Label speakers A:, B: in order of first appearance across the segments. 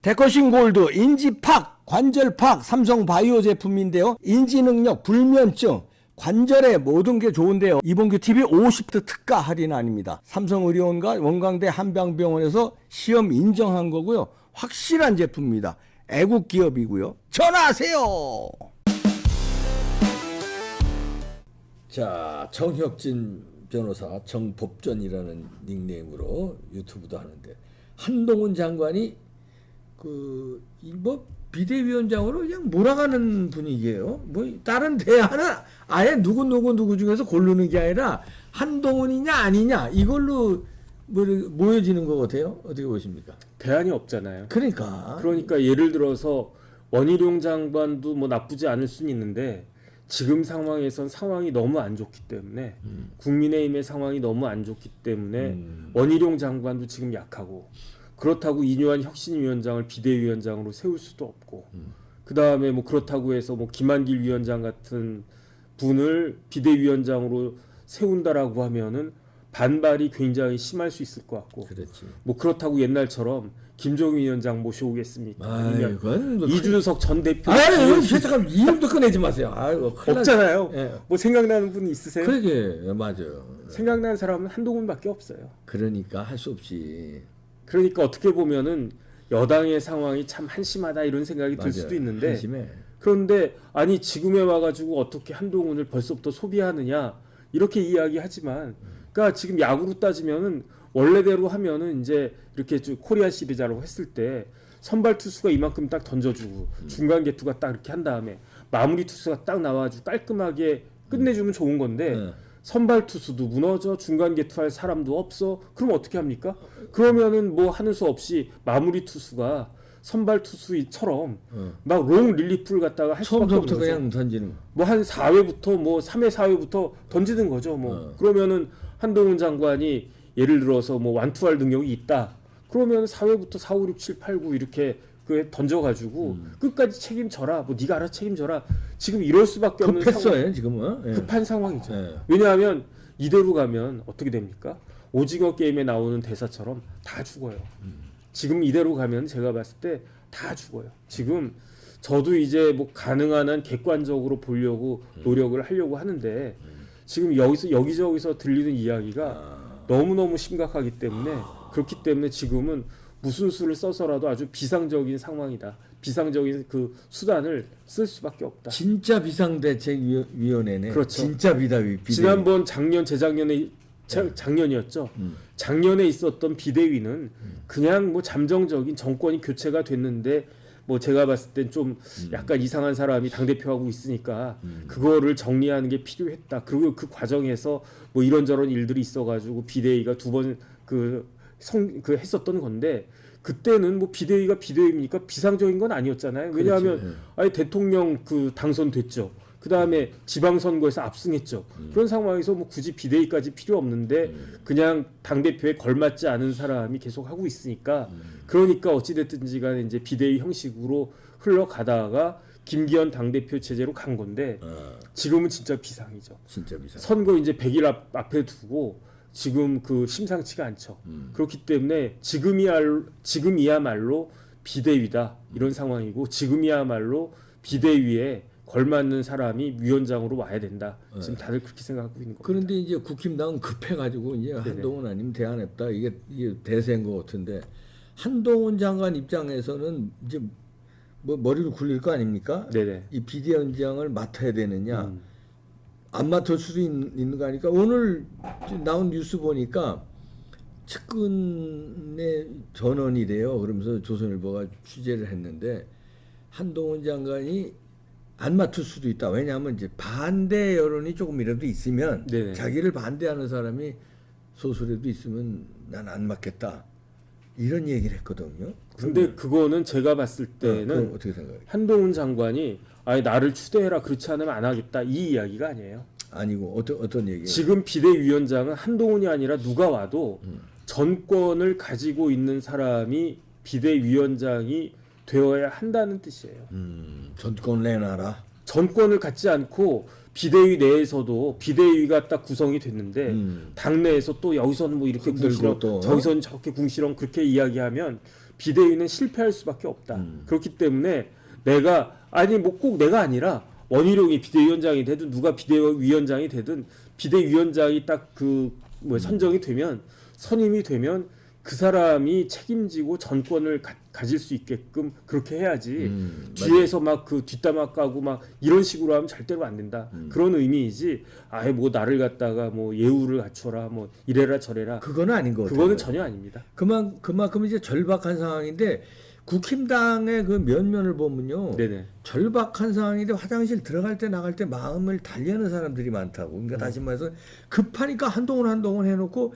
A: 데커신 골드 인지팍 관절팍 삼성바이오 제품인데요. 인지능력 불면증 관절에 모든 게 좋은데요. 이봉규TV 50대 특가 할인 아닙니다. 삼성의료원과 원광대 한방병원에서 시험 인정한 거고요. 확실한 제품입니다. 애국 기업이고요. 전화하세요. 자, 정혁진 변호사 정법전이라는 닉네임으로 유튜브도 하는데 한동훈 장관이 비대위원장으로 그냥 몰아가는 분위기예요. 다른 대안은 아예 누구 중에서 고르는 게 아니라 한동훈이냐 아니냐 이걸로 모여지는 것 같아요. 어떻게 보십니까?
B: 대안이 없잖아요.
A: 그러니까
B: 예를 들어서 원희룡 장관도 뭐 나쁘지 않을 수는 있는데 지금 상황에선 상황이 너무 안 좋기 때문에 국민의힘의 상황이 너무 안 좋기 때문에 원희룡 장관도 지금 약하고 그렇다고 이뇨한 혁신위원장을 비대위원장으로 세울 수도 없고 그 다음에 뭐 그렇다고 해서 뭐 김한길 위원장 같은 분을 비대위원장으로 세운다라고 하면은 반발이 굉장히 심할 수 있을 것 같고
A: 그렇지.
B: 뭐 그렇다고 옛날처럼 김종인 위원장 모셔오겠습니까? 아니면
A: 그건
B: 이준석 전 대표
A: 잠깐 이름도 꺼내지 마세요.
B: 없잖아요.
A: 예.
B: 뭐 생각나는 분 있으세요?
A: 그러게 맞아요.
B: 생각나는 사람은 한동훈밖에 없어요.
A: 그러니까 할 수 없이.
B: 그러니까 어떻게 보면은 여당의 상황이 참 한심하다 이런 생각이 들 수도 있는데
A: 한심해.
B: 그런데 아니 지금에 와가지고 어떻게 한동훈을 벌써부터 소비하느냐 이렇게 이야기하지만 그러니까 지금 야구로 따지면은 원래대로 하면은 이제 이렇게 코리안 시리즈라고 했을 때 선발 투수가 이만큼 딱 던져주고 중간 개투가 딱 이렇게 한 다음에 마무리 투수가 딱 나와가지고 깔끔하게 끝내주면 좋은 건데 선발 투수도 무너져 중간 개투할 사람도 없어. 그럼 어떻게 합니까? 그러면은 뭐 하는 수 없이 마무리 투수가 선발 투수처럼 막 롱 릴리프를 갖다가 할 수밖에 없는 거죠.
A: 그냥 던지는.
B: 뭐 한 4회부터 뭐 3회 4회부터 던지는 거죠. 뭐 그러면은 한동훈 장관이 예를 들어서 뭐 완투할 능력이 있다. 그러면 4회부터 4, 5, 6, 7, 8, 9 이렇게 그 던져가지고 끝까지 책임져라. 뭐 네가 알아서 책임져라. 지금 이럴 수밖에 없는
A: 급했어요 지금은.
B: 급한 상황이죠.
A: 예.
B: 왜냐하면 이대로 가면 어떻게 됩니까? 오징어 게임에 나오는 대사처럼 다 죽어요. 지금 이대로 가면 제가 봤을 때 다 죽어요. 지금 저도 이제 뭐 가능한 한 객관적으로 보려고 노력을 하려고 하는데 지금 여기저기서 들리는 이야기가 너무너무 심각하기 때문에 그렇기 때문에 지금은 무슨 수를 써서라도 아주 비상적인 상황이다. 비상적인 그 수단을 쓸 수밖에 없다.
A: 진짜 비상대책위원회네.
B: 그렇죠.
A: 진짜 비대위.
B: 지난번 작년이었죠. 작년에 있었던 비대위는 그냥 뭐 잠정적인 정권이 교체가 됐는데 뭐 제가 봤을 땐 좀 약간 이상한 사람이 당대표하고 있으니까 그거를 정리하는 게 필요했다. 그리고 그 과정에서 뭐 이런저런 일들이 있어가지고 비대위가 두 번 했었던 건데 그때는 뭐 비대위가 비대위입니까? 비상적인 건 아니었잖아요. 왜냐하면 아예 대통령 당선됐죠. 그 다음에 지방선거에서 압승했죠. 그런 상황에서 뭐 굳이 비대위까지 필요 없는데 그냥 당대표에 걸맞지 않은 사람이 계속 하고 있으니까 그러니까 어찌됐든지 간에 이제 비대위 형식으로 흘러가다가 김기현 당대표 체제로 간 건데 지금은 진짜 비상이죠.
A: 진짜 비상.
B: 선거 이제 100일 앞에 두고 지금 심상치가 않죠. 그렇기 때문에 지금이야말로 비대위다 이런 상황이고 지금이야말로 비대위에 걸맞는 사람이 위원장으로 와야 된다. 지금 다들 그렇게 생각하고 있는 겁니다.
A: 그런데 이제 국힘당은 급해가지고 이제 한동훈 아니면 대안했다. 이게 대세인 것 같은데 한동훈 장관 입장에서는 이제 뭐 머리를 굴릴 거 아닙니까?
B: 네네.
A: 이 비대위원장을 맡아야 되느냐? 안 맡을 수도 있는 거 아니까 오늘 나온 뉴스 보니까 측근의 전원이래요. 그러면서 조선일보가 취재를 했는데 한동훈 장관이 안 맡을 수도 있다. 왜냐하면 이제 반대 여론이 조금이라도 있으면
B: 네네.
A: 자기를 반대하는 사람이 소수라도 있으면 난 안 맡겠다. 이런 얘기를 했거든요.
B: 근데 그거는 제가 봤을
A: 그건
B: 때는
A: 어떻게 생각해요?
B: 한동훈 장관이 아예 나를 추대해라 그렇지 않으면 안 하겠다 이 이야기가 아니에요.
A: 아니고 어떤 얘기예요?
B: 지금 비대위원장은 한동훈이 아니라 누가 와도 전권을 가지고 있는 사람이 비대위원장이 되어야 한다는 뜻이에요.
A: 전권 내놔라.
B: 전권을 갖지 않고 비대위 내에서도 비대위가 딱 구성이 됐는데 당내에서 또 여기서는 뭐 이렇게
A: 흔들고
B: 궁시렁
A: 또.
B: 저기서는 저렇게 궁시렁 그렇게 이야기하면 비대위는 실패할 수밖에 없다. 그렇기 때문에 내가 아니 뭐 꼭 내가 아니라 원희룡이 비대위원장이 되든 누가 비대위원장이 되든 비대위원장이 딱 그 뭐 선정이 되면 선임이 되면 그 사람이 책임지고 전권을 가질 수 있게끔 그렇게 해야지 뒤에서 막 그 뒷담화 까고 막 이런 식으로 하면 절대로 안 된다. 그런 의미이지. 아예 뭐 나를 갖다가 뭐 예우를 갖춰라 뭐 이래라 저래라.
A: 그거는 아닌 것 같아요.
B: 그거는 전혀 아닙니다.
A: 그만큼 이제 절박한 상황인데 국힘당의 그 면면을 보면요.
B: 네네.
A: 절박한 상황인데 화장실 들어갈 때 나갈 때 마음을 달리하는 사람들이 많다고. 그러니까 다시 말해서 급하니까 한동훈 해놓고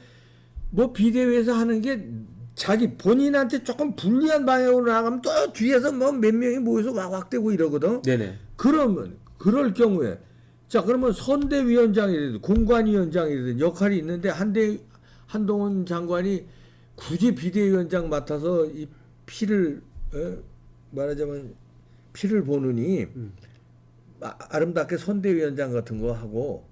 A: 뭐 비대위에서 하는 게 자기 본인한테 조금 불리한 방향으로 나가면 또 뒤에서 뭐 몇 명이 모여서 왁왁대고 이러거든.
B: 네네.
A: 그러면 그럴 경우에 자 그러면 선대위원장이든 공관위원장이든 역할이 있는데 한동훈 장관이 굳이 비대위원장 맡아서 이 피를 말하자면 피를 보느니 아름답게 선대위원장 같은 거 하고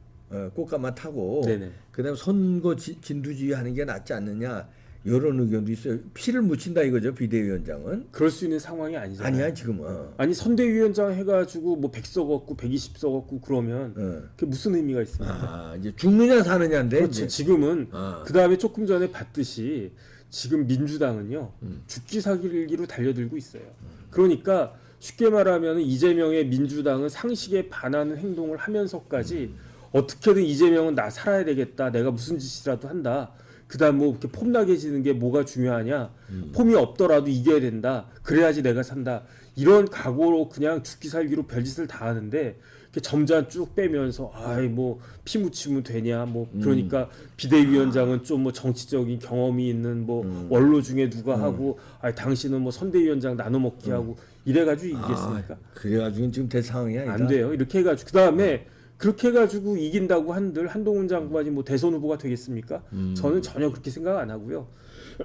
A: 꽃가마 타고
B: 네네.
A: 그다음 선거 진두지휘 하는 게 낫지 않느냐 이런 의견도 있어요. 피를 묻힌다 이거죠 비대위원장은.
B: 그럴 수 있는 상황이 아니잖아요.
A: 아니야 지금은.
B: 아니 선대위원장 해가지고 뭐 100석 얻고 120석 얻고 그러면 그게 무슨 의미가 있습니까?
A: 이제 죽느냐 사느냐인데.
B: 그렇죠.
A: 이제.
B: 지금은 그 다음에 조금 전에 봤듯이 지금 민주당은요 죽기 살기로 달려들고 있어요. 그러니까 쉽게 말하면 이재명의 민주당은 상식에 반하는 행동을 하면서까지 어떻게든 이재명은 나 살아야 되겠다. 내가 무슨 짓이라도 한다. 그다음 뭐 이렇게 폼나게 지는 게 뭐가 중요하냐? 폼이 없더라도 이겨야 된다. 그래야지 내가 산다. 이런 각오로 그냥 죽기 살기로 별짓을 다 하는데 이렇게 점잖 쭉 빼면서 아이 뭐 피 묻히면 되냐? 뭐 그러니까 비대위원장은 좀 뭐 정치적인 경험이 있는 뭐 원로 중에 누가 하고 아 당신은 뭐 선대위원장 나눠 먹기 하고 이래가지고 이기겠습니까?
A: 그래가지고 지금 될 상황이 아니다.
B: 안 돼요. 이렇게 해가지고 그다음에 그렇게 해가지고 이긴다고 한들 한동훈 장관이 뭐 대선 후보가 되겠습니까? 저는 전혀 그렇게 생각 안 하고요.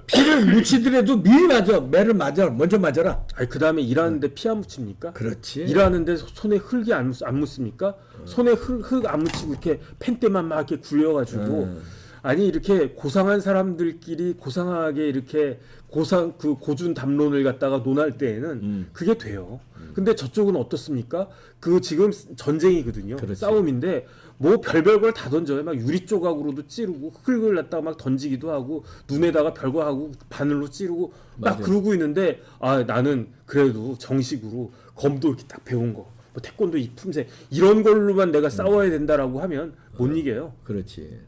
A: 피를 묻히더라도 미리 맞아. 매를 맞아. 먼저 맞아라.
B: 아니 그다음에 일하는데 피 안 묻힙니까?
A: 그렇지.
B: 일하는데 손에 흙이 안 묻습니까? 손에 흙 안 묻히고 이렇게 펜대만 막 이렇게 굴려가지고 아니 이렇게 고상한 사람들끼리 고상하게 이렇게 고준 담론을 갖다가 논할 때에는 그게 돼요. 근데 저쪽은 어떻습니까? 그 지금 전쟁이거든요.
A: 그렇지.
B: 싸움인데 뭐 별별 걸 다 던져요. 막 유리 조각으로도 찌르고 흙을 갖다가 막 던지기도 하고 눈에다가 별거 하고 바늘로 찌르고 막
A: 맞아요.
B: 그러고 있는데 아 나는 그래도 정식으로 검도 이렇게 딱 배운 거, 뭐 태권도 이 품새 이런 걸로만 내가 싸워야 된다라고 하면 못 이겨요.
A: 그렇지.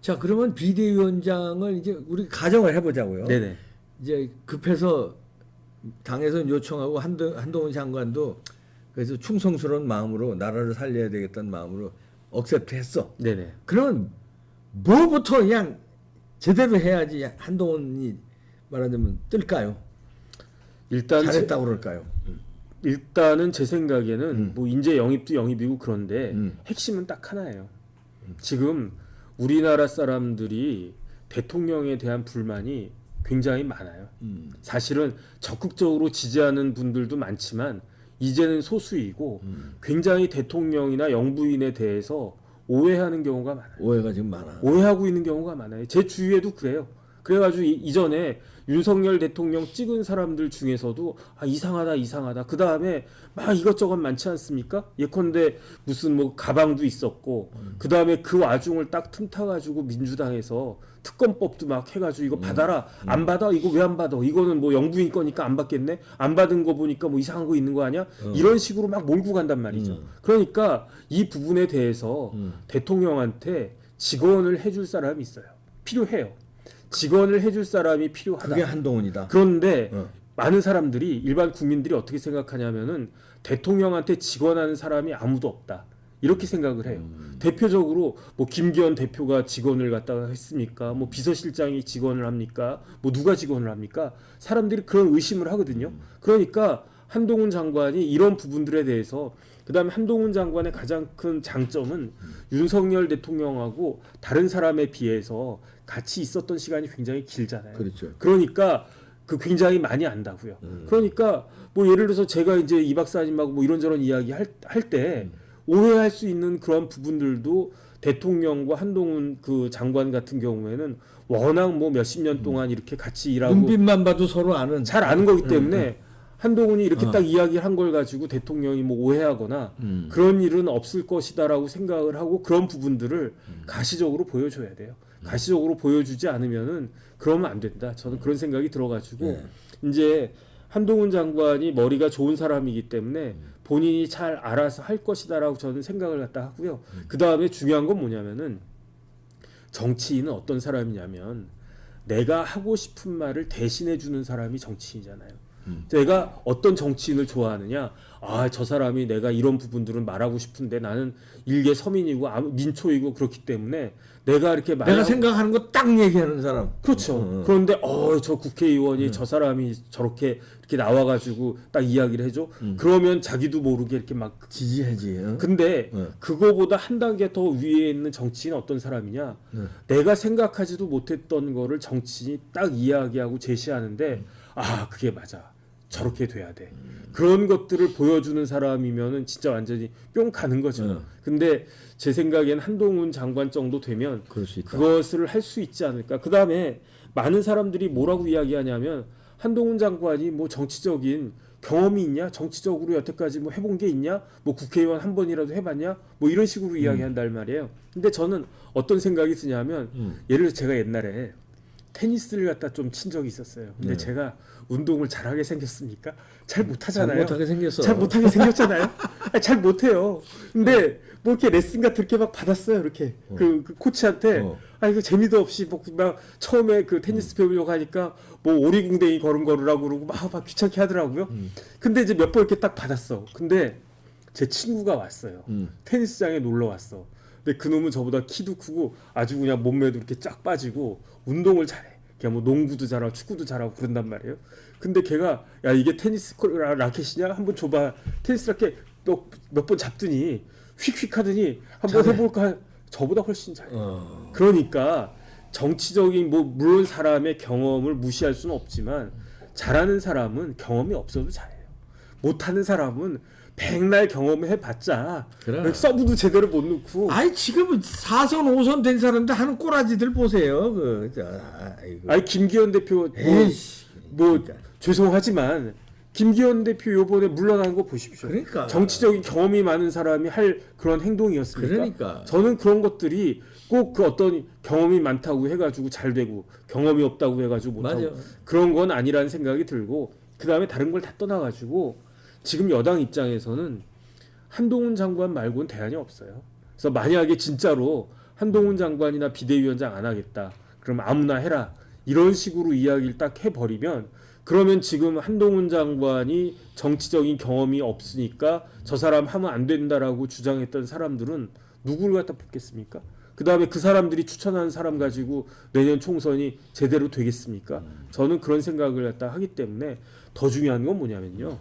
A: 자 그러면 비대위원장을 이제 우리 가정을 해보자고요.
B: 네네.
A: 이제 급해서 당에서 요청하고 한동훈 장관도 그래서 충성스러운 마음으로 나라를 살려야 되겠다는 마음으로 억셉트했어.
B: 네네.
A: 그러면 뭐부터 그냥 제대로 해야지 한동훈이 말하자면 뜰까요?
B: 일단
A: 잘했다고 그럴까요?
B: 일단은 제 생각에는 뭐 인재 영입도 영입이고 그런데 핵심은 딱 하나예요. 지금 우리나라 사람들이 대통령에 대한 불만이 굉장히 많아요. 사실은 적극적으로 지지하는 분들도 많지만 이제는 소수이고 굉장히 대통령이나 영부인에 대해서 오해하는 경우가 많아요.
A: 오해가 지금 많아.
B: 오해하고 있는 경우가 많아요. 제 주위에도 그래요. 그래가지고 이전에 윤석열 대통령 찍은 사람들 중에서도 아 이상하다 그 다음에 막 이것저것 많지 않습니까? 예컨대 무슨 뭐 가방도 있었고 그 다음에 그 와중을 딱 틈타가지고 민주당에서 특검법도 막 해가지고 이거 받아라 안 받아 이거 왜 안 받아 이거는 뭐 영부인 거니까 안 받겠네 안 받은 거 보니까 뭐 이상한 거 있는 거 아니야 이런 식으로 막 몰고 간단 말이죠. 그러니까 이 부분에 대해서 대통령한테 직언을 해줄 사람이 있어요. 필요해요. 직언을 해줄 사람이 필요하다.
A: 그게 한동훈이다.
B: 그런데 많은 사람들이 일반 국민들이 어떻게 생각하냐면은 대통령한테 직언하는 사람이 아무도 없다. 이렇게 생각을 해요. 대표적으로 뭐 김기현 대표가 직언을 갖다가 했습니까? 뭐 비서실장이 직언을 합니까? 뭐 누가 직언을 합니까? 사람들이 그런 의심을 하거든요. 그러니까 한동훈 장관이 이런 부분들에 대해서 그다음에 한동훈 장관의 가장 큰 장점은 윤석열 대통령하고 다른 사람에 비해서 같이 있었던 시간이 굉장히 길잖아요.
A: 그렇죠.
B: 그러니까 그 굉장히 많이 안다고요. 그러니까 뭐 예를 들어서 제가 이제 이 박사님하고 뭐 이런저런 이야기 할 때 오해할 수 있는 그런 부분들도 대통령과 한동훈 그 장관 같은 경우에는 워낙 뭐 몇십 년 동안 이렇게 같이 일하고
A: 눈빛만 봐도 서로 아는.
B: 잘 아는 거기 때문에 한동훈이 이렇게 딱 이야기를 한 걸 가지고 대통령이 뭐 오해하거나 그런 일은 없을 것이다라고 생각을 하고 그런 부분들을 가시적으로 보여줘야 돼요. 가시적으로 보여주지 않으면은 그러면 안 된다. 저는 그런 생각이 들어가지고 이제 한동훈 장관이 머리가 좋은 사람이기 때문에 본인이 잘 알아서 할 것이다라고 저는 생각을 갖다 하고요. 그 다음에 중요한 건 뭐냐면은 정치인은 어떤 사람이냐면 내가 하고 싶은 말을 대신해 주는 사람이 정치인이잖아요. 내가 어떤 정치인을 좋아하느냐? 아, 저 사람이 내가 이런 부분들은 말하고 싶은데 나는 일개 서민이고 민초이고 그렇기 때문에 내가 이렇게
A: 내가 생각하는 거 딱 얘기하는 사람.
B: 그렇죠. 그런데 저 국회의원이 저 사람이 저렇게 이렇게 나와가지고 딱 이야기를 해줘. 그러면 자기도 모르게 이렇게 막
A: 지지하지.
B: 근데 그거보다 한 단계 더 위에 있는 정치인은 어떤 사람이냐? 내가 생각하지도 못했던 거를 정치인이 딱 이야기하고 제시하는데 아, 그게 맞아. 저렇게 돼야 돼. 그런 것들을 보여주는 사람이면은 진짜 완전히 뿅 가는 거죠. 근데 제 생각엔 한동훈 장관 정도 되면
A: 그럴 수 있다.
B: 그것을 할 수 있지 않을까. 그 다음에 많은 사람들이 뭐라고 이야기하냐면 한동훈 장관이 뭐 정치적인 경험이 있냐? 정치적으로 여태까지 뭐 해본 게 있냐? 뭐 국회의원 한 번이라도 해봤냐? 뭐 이런 식으로 이야기한단 말이에요. 근데 저는 어떤 생각이 드냐면 예를 들어 제가 옛날에 테니스를 갖다 좀 친 적이 있었어요. 근데 제가 운동을 잘하게 생겼습니까? 잘 못하잖아요.
A: 잘 못하게 생겼어.
B: 잘 못하게 생겼잖아요. 아니, 잘 못해요. 근데 뭐 이렇게 레슨 같은 이렇게 막 받았어요. 이렇게 그 코치한테. 아 이거 재미도 없이 막 처음에 그 테니스 배우려고 하니까 뭐 오리궁뎅이 걸음걸으라고 그러고 막 귀찮게 하더라고요. 근데 이제 몇 번 이렇게 딱 받았어. 근데 제 친구가 왔어요. 테니스장에 놀러 왔어. 근데 그놈은 저보다 키도 크고 아주 그냥 몸매도 이렇게 쫙 빠지고 운동을 잘해. 걔뭐 농구도 잘하고 축구도 잘하고 그런단 말이에요. 근데 걔가 야 이게 테니스 라켓이냐? 한번 줘봐. 테니스 라켓 몇 번 잡더니 휙휙 하더니 한번 해볼까? 저보다 훨씬 잘해. 그러니까 정치적인 뭐 물론 사람의 경험을 무시할 수는 없지만 잘하는 사람은 경험이 없어도 잘해요. 못하는 사람은 백날 경험을 해봤자
A: 그래.
B: 서브도 제대로 못 넣고.
A: 아니 지금은 4선 5선 된 사람들 하는 꼬라지들 보세요.
B: 아니 김기현 대표
A: 그러니까.
B: 죄송하지만 김기현 대표 요번에 물러난 거 보십시오.
A: 그러니까.
B: 정치적인 경험이 많은 사람이 할 그런 행동이었습니까?
A: 그러니까.
B: 저는 그런 것들이 꼭 그 어떤 경험이 많다고 해가지고 잘 되고 경험이 없다고 해가지고 못하고
A: 맞아.
B: 그런 건 아니라는 생각이 들고 그 다음에 다른 걸 다 떠나가지고 지금 여당 입장에서는 한동훈 장관 말고는 대안이 없어요. 그래서 만약에 진짜로 한동훈 장관이나 비대위원장 안 하겠다. 그럼 아무나 해라. 이런 식으로 이야기를 딱 해버리면 그러면 지금 한동훈 장관이 정치적인 경험이 없으니까 저 사람 하면 안 된다라고 주장했던 사람들은 누구를 갖다 뽑겠습니까? 그 다음에 그 사람들이 추천하는 사람 가지고 내년 총선이 제대로 되겠습니까? 저는 그런 생각을 갖다 하기 때문에 더 중요한 건 뭐냐면요.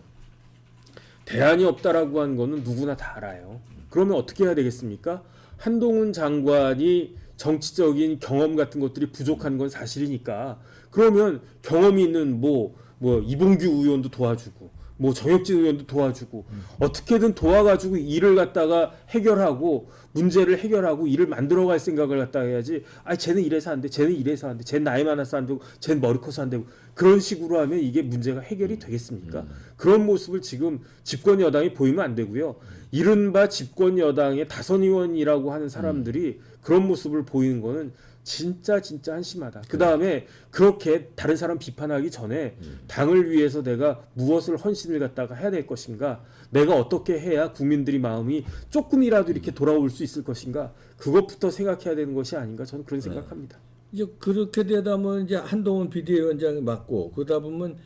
B: 대안이 없다라고 하는 거는 누구나 다 알아요. 그러면 어떻게 해야 되겠습니까? 한동훈 장관이 정치적인 경험 같은 것들이 부족한 건 사실이니까 그러면 경험이 있는 뭐 이봉규 의원도 도와주고 뭐 정혁진 의원도 도와주고 어떻게든 도와가지고 일을 갖다가 해결하고 문제를 해결하고 일을 만들어갈 생각을 갖다가 해야지. 아 쟤는 이래서 안 돼, 쟤는 이래서 안 돼, 쟤는 나이 많아서 안 되고, 쟤는 머리 커서 안 되고 그런 식으로 하면 이게 문제가 해결이 되겠습니까? 그런 모습을 지금 집권 여당이 보이면 안 되고요. 이른바 집권 여당의 다선 의원이라고 하는 사람들이 그런 모습을 보이는 거는 진짜 한심하다. 그 다음에 그렇게 다른 사람 비판하기 전에 당을 위해서 내가 무엇을 헌신을 갖다가 해야 될 것인가, 내가 어떻게 해야 국민들이 마음이 조금이라도 이렇게 돌아올 수 있을 것인가, 그것부터 생각해야 되는 것이 아닌가, 저는 그런 생각합니다.
A: 이제 그렇게 되다 보면 이제 한동훈 비대위원장이 맡고 그러다 보면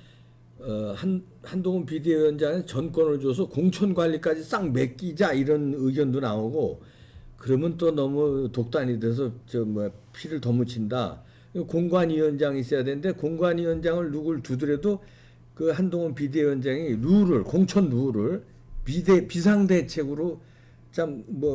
A: 한동훈 비대위원장은 전권을 줘서 공천 관리까지 싹 맡기자 이런 의견도 나오고. 그러면 또 너무 독단이 돼서 피를 더 묻힌다. 공관위원장이 있어야 되는데 공관위원장을 누굴 두더라도 그 한동훈 비대위원장이 공천 룰을 비상대책으로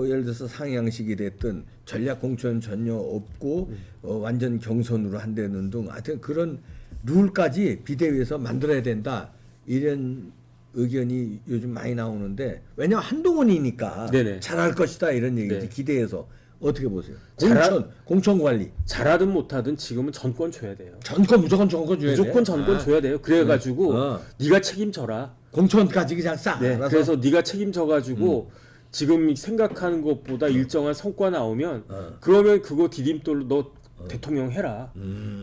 A: 예를 들어서 상향식이 됐든 전략 공천 전혀 없고 완전 경선으로 한다는 등 하여튼 그런 룰까지 비대위에서 만들어야 된다. 이런 의견이 요즘 많이 나오는데 왜냐면 한동훈이니까
B: 네네.
A: 잘할 것이다 이런 얘기지.
B: 네.
A: 기대해서 어떻게 보세요?
B: 잘하-
A: 공천 관리.
B: 잘하든 못하든 지금은 전권 줘야 돼요.
A: 무조건 줘야 돼.
B: 무조건 전권 줘야 돼요. 그래가지고 네가 책임져라.
A: 공천까지 그냥 싹
B: 네,
A: 알아서.
B: 그래서 네가 책임져가지고 지금 생각하는 것보다 일정한 성과 나오면 그러면 그거 디딤돌로 너 대통령 해라.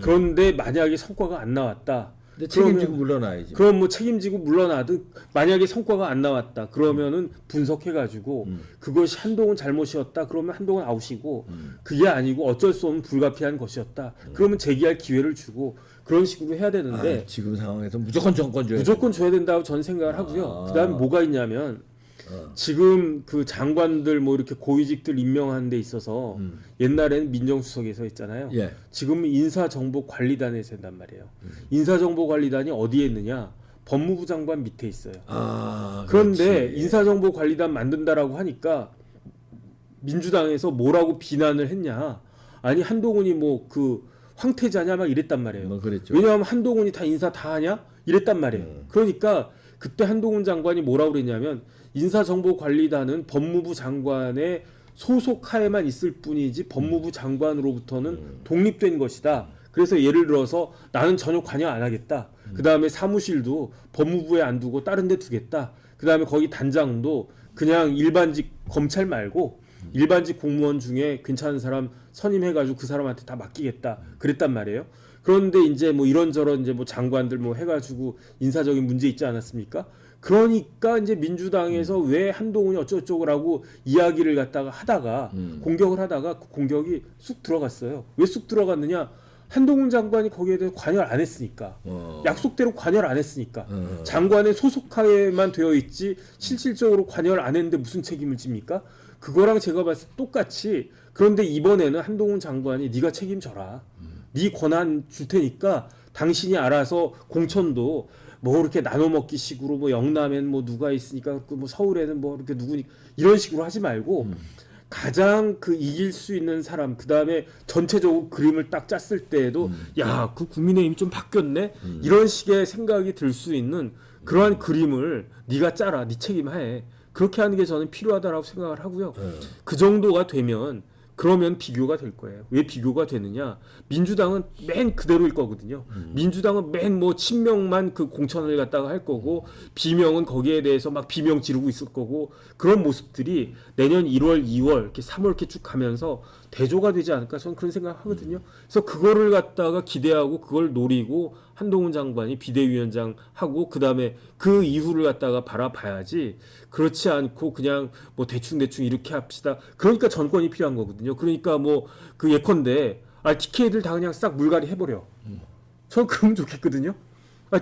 B: 그런데 만약에 성과가 안 나왔다.
A: 근데 책임지고 물러나야지.
B: 그럼 뭐 책임지고 물러나든 만약에 성과가 안 나왔다. 그러면은 분석해가지고 그것이 한동훈 잘못이었다. 그러면 한동훈 아웃이고 그게 아니고 어쩔 수 없는 불가피한 것이었다. 그러면 재기할 기회를 주고 그런 식으로 해야 되는데
A: 지금 상황에서 무조건 정권 줘야
B: 무조건 줘야 된다고 저는 생각을 하고요. 그다음에 뭐가 있냐면 지금 그 장관들 뭐 이렇게 고위직들 임명하는 데 있어서 옛날에는 민정수석에서 했잖아요.
A: 예.
B: 지금은 인사정보관리단에서 한단 말이에요. 인사정보관리단이 어디에 있느냐? 법무부 장관 밑에 있어요. 그런데
A: 그렇지.
B: 인사정보관리단 만든다라고 하니까 민주당에서 뭐라고 비난을 했냐? 아니 한동훈이 뭐 그 황태자냐 막 이랬단 말이에요.
A: 뭐 그랬죠.
B: 왜냐하면 한동훈이 다 인사 다 하냐? 이랬단 말이에요. 그러니까 그때 한동훈 장관이 뭐라고 그랬냐면 인사정보관리단은 법무부 장관의 소속하에만 있을 뿐이지 법무부 장관으로부터는 독립된 것이다. 그래서 예를 들어서 나는 전혀 관여 안 하겠다. 그 다음에 사무실도 법무부에 안 두고 다른 데 두겠다. 그 다음에 거기 단장도 그냥 일반직 검찰 말고 일반직 공무원 중에 괜찮은 사람 선임해가지고 그 사람한테 다 맡기겠다. 그랬단 말이에요. 그런데 이제 뭐 이런저런 이제 뭐 장관들 뭐 해가지고 인사적인 문제 있지 않았습니까? 그러니까 이제 민주당에서 왜 한동훈이 어쩌고저쩌고라고 이야기를 갖다가 하다가 공격을 하다가 그 공격이 쑥 들어갔어요. 왜 쑥 들어갔느냐? 한동훈 장관이 거기에 대해서 관여를 안 했으니까. 약속대로 관여를 안 했으니까. 장관의 소속하에만 되어 있지 실질적으로 관여를 안 했는데 무슨 책임을 집니까? 그거랑 제가 봤을 때 똑같이. 그런데 이번에는 한동훈 장관이 네가 책임져라. 네 권한 줄 테니까 당신이 알아서 공천도 뭐 이렇게 나눠 먹기 식으로 뭐 영남엔 뭐 누가 있으니까 그 뭐 서울에는 뭐 이렇게 누구니 이런 식으로 하지 말고 가장 그 이길 수 있는 사람 그다음에 전체적으로 그림을 딱 짰을 때에도 야, 그 국민의힘이 좀 바뀌었네. 이런 식의 생각이 들 수 있는 그러한 그림을 네가 짜라. 네 책임하에. 그렇게 하는 게 저는 필요하다라고 생각을 하고요. 그 정도가 되면 그러면 비교가 될 거예요. 왜 비교가 되느냐? 민주당은 맨 그대로일 거거든요. 민주당은 맨 뭐 친명만 그 공천을 갖다가 할 거고 비명은 거기에 대해서 막 비명 지르고 있을 거고 그런 모습들이 내년 1월, 2월 이렇게 3월 이렇게 쭉 가면서 대조가 되지 않을까 저는 그런 생각을 하거든요. 그래서 그거를 갖다가 기대하고 그걸 노리고 한동훈 장관이 비대위원장 하고 그다음에 그 이후를 갖다가 바라봐야지 그렇지 않고 그냥 뭐 대충 이렇게 합시다. 그러니까 전권이 필요한 거거든요. 그러니까 뭐 그 예컨대 TK들 다 그냥 싹 물갈이 해버려. 전 그러면 좋겠거든요.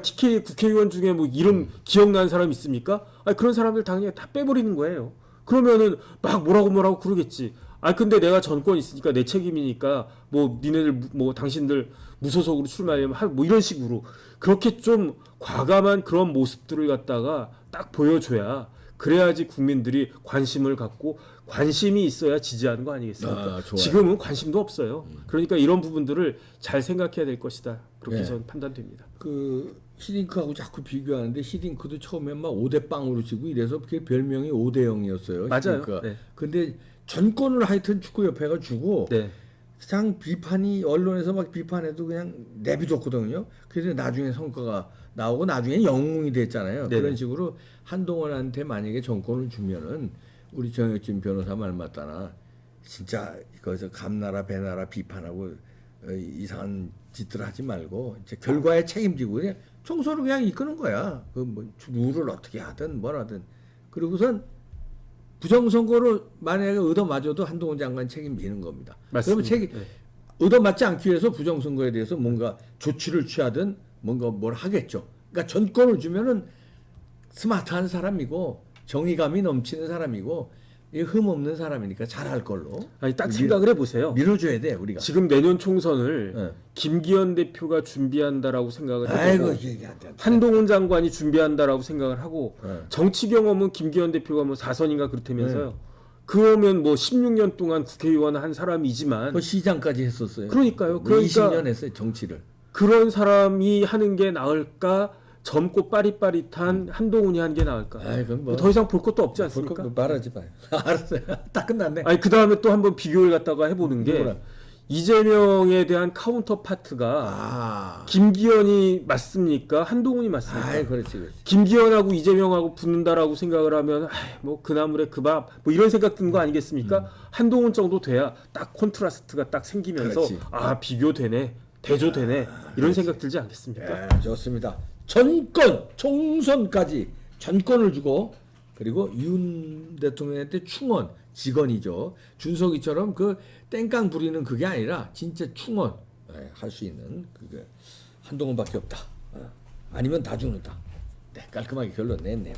B: TK 국회의원 중에 뭐 이름 기억나는 사람 있습니까? 그런 사람들 다 그냥 다 빼버리는 거예요. 그러면은 막 뭐라고 그러겠지. 근데 내가 전권 있으니까 내 책임이니까 뭐 니네들 뭐 당신들 무소속으로 출마하려면 뭐 이런 식으로 그렇게 좀 과감한 그런 모습들을 갖다가 딱 보여줘야 그래야지 국민들이 관심을 갖고 관심이 있어야 지지하는 거 아니겠습니까? 지금은 관심도 없어요. 그러니까 이런 부분들을 잘 생각해야 될 것이다. 그렇게 저는 판단됩니다.
A: 그 히딩크하고 자꾸 비교하는데 히딩크도 처음엔 막 5대 빵으로 치고 이래서 그게 별명이 5대 0이었어요.
B: 맞아요.
A: 히딩크가.
B: 네.
A: 근데 전권을 하여튼 축구협회가 주고
B: 네.
A: 그냥 비판이 언론에서 막 비판해도 그냥 내비뒀거든요. 그래서 나중에 성과가 나오고 나중에 영웅이 됐잖아요.
B: 네네.
A: 그런 식으로 한동훈한테 만약에 정권을 주면은 우리 정혁진 변호사 말 맞다나 진짜 거기서 감나라 배나라 비판하고 이상한 짓들 하지 말고 이제 결과에 책임지고 그냥 총선을 그냥 이끄는 거야. 그 뭐 룰을 어떻게 하든 뭘 하든 그리고선 부정선거로 만약에 얻어맞아도 한동훈 장관 책임지는 겁니다.
B: 맞습니다.
A: 그러면 얻어맞지 않기 위해서 부정선거에 대해서 뭔가 조치를 취하든 뭔가 뭘 하겠죠. 그러니까 전권을 주면은 스마트한 사람이고 정의감이 넘치는 사람이고 흠 없는 사람이니까 잘할 걸로.
B: 딱 생각을 해보세요.
A: 밀어줘야 돼 우리가.
B: 지금 내년 총선을 김기현 대표가 준비한다라고 생각을 하고 한동훈 장관이 준비한다라고 생각을 하고 정치 경험은 김기현 대표가 뭐 4선인가 그렇다면서요. 그러면 뭐 16년 동안 국회의원 한 사람이지만
A: 그 시장까지 했었어요.
B: 그러니까요.
A: 20년 했어요 정치를.
B: 그런 사람이 하는 게 나을까? 젊고 빠릿빠릿한 한동훈이 한 게 나을까?
A: 아이, 그건 뭐.
B: 더 이상 볼 것도 없지
A: 볼
B: 않습니까?
A: 거 말하지 마요. 알았어요. 딱 끝났네.
B: 아니 그 다음에 또 한번 비교를 갖다가 해보는 게
A: 누구랑?
B: 이재명에 대한 카운터 파트가
A: 아,
B: 김기현이 맞습니까? 한동훈이 맞습니까?
A: 아이, 그렇지, 그렇지.
B: 김기현하고 이재명하고 붙는다라고 생각을 하면 뭐 그나물에 그 밥 뭐 이런 생각 드는 거 아니겠습니까? 한동훈 정도 돼야 딱 콘트라스트가 딱 생기면서
A: 그렇지.
B: 아 비교되네, 대조되네 이런 생각 들지 않겠습니까?
A: 예, 좋습니다. 전권 총선까지 전권을 주고 그리고 윤 대통령한테 충원 직언이죠. 준석이처럼 그 땡깡 부리는 그게 아니라 진짜 충원 할 수 있는 그게 한동훈밖에 없다. 아니면 다 죽는다. 네, 깔끔하게 결론 냈네요.